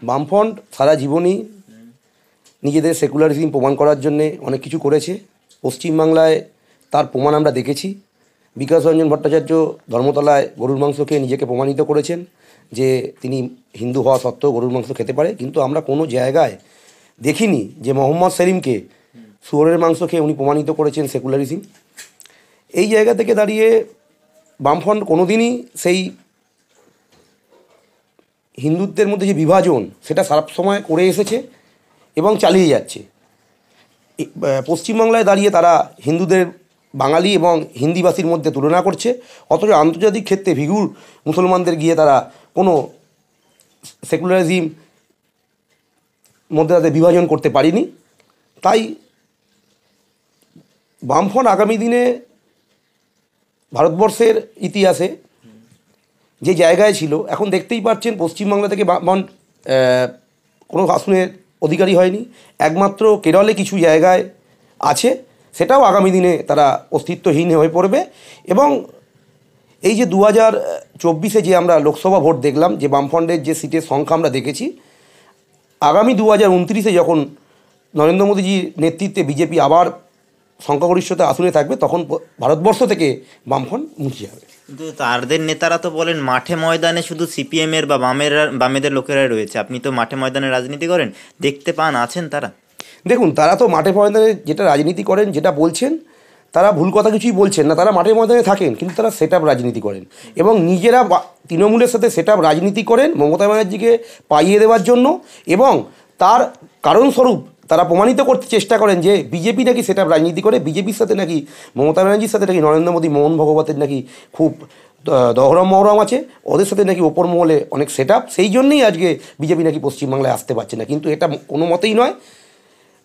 বামফ্রন্ট সারা জীবনই নিজেদের সেকুলারিজম প্রমাণ করার জন্যে অনেক কিছু করেছে। পশ্চিমবাংলায় তার প্রমাণ আমরা দেখেছি। বিকাশ রঞ্জন ভট্টাচার্য ধর্মতলায় গরুর মাংস খেয়ে নিজেকে প্রমাণিত করেছেন যে তিনি হিন্দু হওয়া সত্ত্বেও গরুর মাংস খেতে পারে। কিন্তু আমরা কোনো জায়গায় দেখিনি যে মোহাম্মদ সেলিমকে শুয়োরের মাংস খেয়ে উনি প্রমাণিত করেছেন সেকুলারিজম। এই জায়গা থেকে দাঁড়িয়ে বামফ্রন্ট কোনো দিনই সেই হিন্দুত্বের মধ্যে যে বিভাজন সেটা সব সময় করে এসেছে এবং চালিয়ে যাচ্ছে। পশ্চিমবাংলায় দাঁড়িয়ে তারা হিন্দুদের বাঙালি এবং হিন্দিভাষীর মধ্যে তুলনা করছে, অথচ আন্তর্জাতিক ক্ষেত্রে ভিগুর মুসলমানদের গিয়ে তারা কোনো সেকুলারিজম মধ্যে তাদের বিভাজন করতে পারেনি। তাই বামফ্রন্ট আগামী দিনে ভারতবর্ষের ইতিহাসে যে জায়গায় ছিল, এখন দেখতেই পাচ্ছেন পশ্চিমবাংলা থেকে বামফ্রন্ট কোনো আসনের অধিকারী হয়নি। একমাত্র কেরলে কিছু জায়গায় আছে, সেটাও আগামী দিনে তারা অস্তিত্বহীন হয়ে পড়বে। এবং এই যে 2024 যে আমরা লোকসভা ভোট দেখলাম, যে বামফ্রন্টের যে সিটের সংখ্যা আমরা দেখেছি, আগামী 2029 যখন নরেন্দ্র মোদীজির নেতৃত্বে বিজেপি আবার সংখ্যাগরিষ্ঠতা আসনে থাকবে, তখন ভারতবর্ষ থেকে বামফ্রন্ট মুছে যাবে। কিন্তু তাদের নেতারা তো বলেন মাঠে ময়দানে শুধু সিপিএমের বা বামেদের লোকেরাই রয়েছে। আপনি তো মাঠে ময়দানে রাজনীতি করেন, দেখতে পান, আছেন তারা? দেখুন, তারা তো মাঠে ময়দানে যেটা রাজনীতি করেন, যেটা বলছেন, তারা ভুল কথা কিছুই বলছেন না। তারা মাঠে ময়দানে থাকেন, কিন্তু তারা সেট আপ রাজনীতি করেন এবং নিজেরা তৃণমূলের সাথে সেট আপ রাজনীতি করেন মমতা ব্যানার্জিকে পাইয়ে দেওয়ার জন্য। এবং তার কারণস্বরূপ তারা প্রমাণিত করতে চেষ্টা করেন যে বিজেপি নাকি সেট আপ রাজনীতি করে, বিজেপির সাথে নাকি মমতা ব্যানার্জির সাথে নাকি নরেন্দ্র মোদী, মোহন ভগবতের নাকি খুব দহরম মহরম আছে, ওদের সাথে নাকি ওপর মহলে অনেক সেট আপ, সেই জন্যই আজকে বিজেপি নাকি পশ্চিমবাংলায় আসতে পারছে না। কিন্তু এটা কোনো মতেই নয়।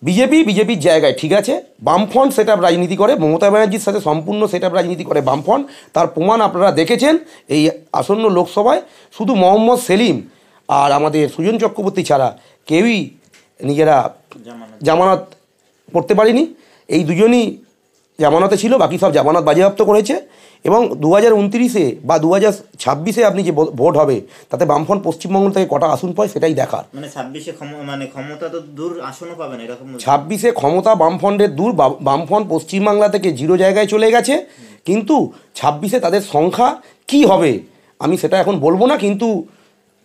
বিজেপির জায়গায় ঠিক আছে, বামফ্রন্ট সেট আপ রাজনীতি করে, মমতা ব্যানার্জির সাথে সম্পূর্ণ সেট আপ রাজনীতি করে বামফ্রন্ট। তার প্রমাণ আপনারা দেখেছেন এই আসন্ন লোকসভায়। শুধু মোহাম্মদ সেলিম আর আমাদের সুজন চক্রবর্তী ছাড়া কেউই নিজেরা জামানত পড়তে পারেনি। এই দুজনই জামানতে ছিল, বাকি সব জামানত বাজেয়াপ্ত করেছে। এবং 2029 বা 2026 আপনি যে ভোট হবে, তাতে বামফ্রন্ট পশ্চিমবঙ্গ থেকে কটা আসন পায় সেটাই দেখার। মানে 26 ক্ষমতা তো দূর, আসনও পাবেন এরকম। 26 ক্ষমতা বামফ্রন্টের দূর। বামফ্রন্ট পশ্চিমবাংলা থেকে 0 জায়গায় চলে গেছে। কিন্তু 26 তাদের সংখ্যা কি হবে আমি সেটা এখন বলবো না, কিন্তু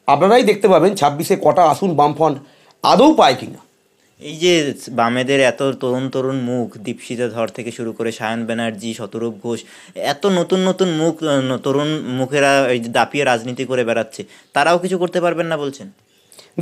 আপনারাই দেখতে পাবেন 26 কটা আসন বামফ্রন্ট আদৌ পায় কিনা। এই যে বামেদের এত তরুণ তরুণ মুখ, দীপশিতা ধর থেকে শুরু করে সায়ন ব্যানার্জি, শতরূপ ঘোষ, এত নতুন নতুন মুখ, তরুণ মুখেরা দাপিয়ে রাজনীতি করে বেড়াচ্ছে, তারাও কিছু করতে পারবেন না বলছেন?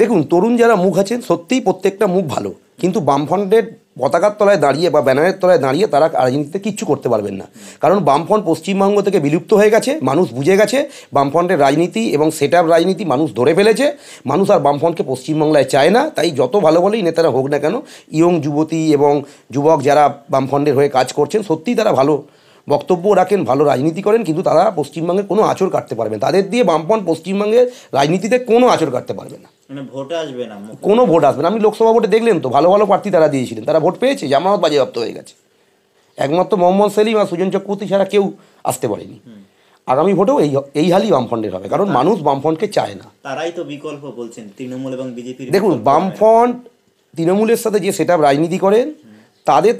দেখুন, তরুণ যারা মুখ আছেন সত্যিই প্রত্যেকটা মুখ ভালো, কিন্তু বামফ্রন্টের পতাকার তলায় দাঁড়িয়ে বা ব্যানারের তলায় দাঁড়িয়ে তারা রাজনীতিতে কিচ্ছু করতে পারবেন না। কারণ বামফ্রন্ট পশ্চিমবঙ্গ থেকে বিলুপ্ত হয়ে গেছে, মানুষ বুঝে গেছে বামফ্রন্টের রাজনীতি এবং সেট আপ রাজনীতি মানুষ ধরে ফেলেছে। মানুষ আর বামফ্রন্টকে পশ্চিমবাংলায় চায় না। তাই যত ভালো ভালোই নেতারা হোক না কেন, ইয়ং যুবতী এবং যুবক যারা বামফ্রন্টের হয়ে কাজ করছেন, সত্যিই তারা ভালো বক্তব্য রাখেন, ভালো রাজনীতি করেন, কিন্তু তারা পশ্চিমবঙ্গের কোনো আঁচড় কাটতে পারবে না। তাদের দিয়ে বামফ্রন্ট পশ্চিমবঙ্গের রাজনীতিতে কোনো আঁচড় কাটতে পারবে না, ভোট আসবে না, কোনো ভোট আসবে না। আপনি লোকসভা ভোটে দেখলেন তো, ভালো ভালো প্রার্থী তারা দিয়েছিলেন, তারা ভোট পেয়েছে, জামানত বাজেয়াপ্ত হয়ে গেছে। একমাত্র মোহাম্মদ সেলিম আর সুজন চক্রবর্তী ছাড়া কেউ আসতে পারেনি। আগামী ভোটেও এই হালই বামফ্রন্টের হবে, কারণ মানুষ বামফ্রন্টকে চায় না। তারাই তো বিকল্প বলছেন, তৃণমূল এবং বিজেপি। দেখুন, বামফ্রন্ট তৃণমূলের সাথে যে সেট আপ রাজনীতি করেন,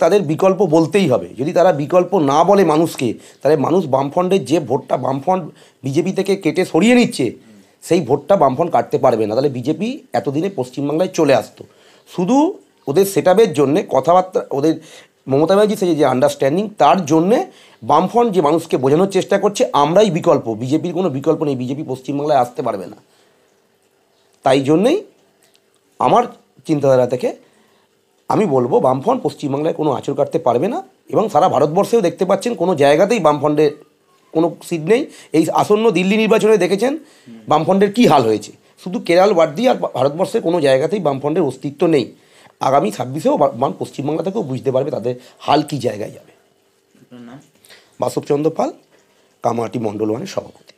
তাদের বিকল্প বলতেই হবে। যদি তারা বিকল্প না বলে মানুষকে, তাহলে মানুষ বামফ্রন্টের যে ভোটটা বামফ্রন্ট বিজেপি থেকে কেটে সরিয়ে নিচ্ছে, সেই ভোটটা বামফ্রন্ট কাটতে পারবে না। তাহলে বিজেপি এতদিনে পশ্চিমবাংলায় চলে আসতো। শুধু ওদের সেট আপের জন্যে, কথাবার্তা, ওদের মমতা ব্যানার্জির সাথে যে আন্ডারস্ট্যান্ডিং, তার জন্যে বামফ্রন্ট যে মানুষকে বোঝানোর চেষ্টা করছে আমরাই বিকল্প, বিজেপির কোনো বিকল্প নেই, বিজেপি পশ্চিমবাংলায় আসতে পারবে না। তাই জন্যেই আমার চিন্তাধারা থেকে আমি বলবো বামফ্রন্ট পশ্চিমবাংলায় কোনো আঁচড় কাটতে পারবে না। এবং সারা ভারতবর্ষেও দেখতে পাচ্ছেন কোনো জায়গাতেই বামফ্রন্টের কোনো সিট নেই। এই আসন্ন দিল্লি নির্বাচনে দেখেছেন বামফ্রন্টের কী হাল হয়েছে। শুধু কেরল বাদ দিয়ে আর ভারতবর্ষের কোনো জায়গাতেই বামফ্রন্টের অস্তিত্ব নেই। আগামী 26-এও পশ্চিমবাংলা থেকেও বুঝতে পারবে তাদের হাল কী জায়গায় যাবে। বাসবচন্দ্র পাল, কামারহাটি মণ্ডল 1-এর সভাপতি।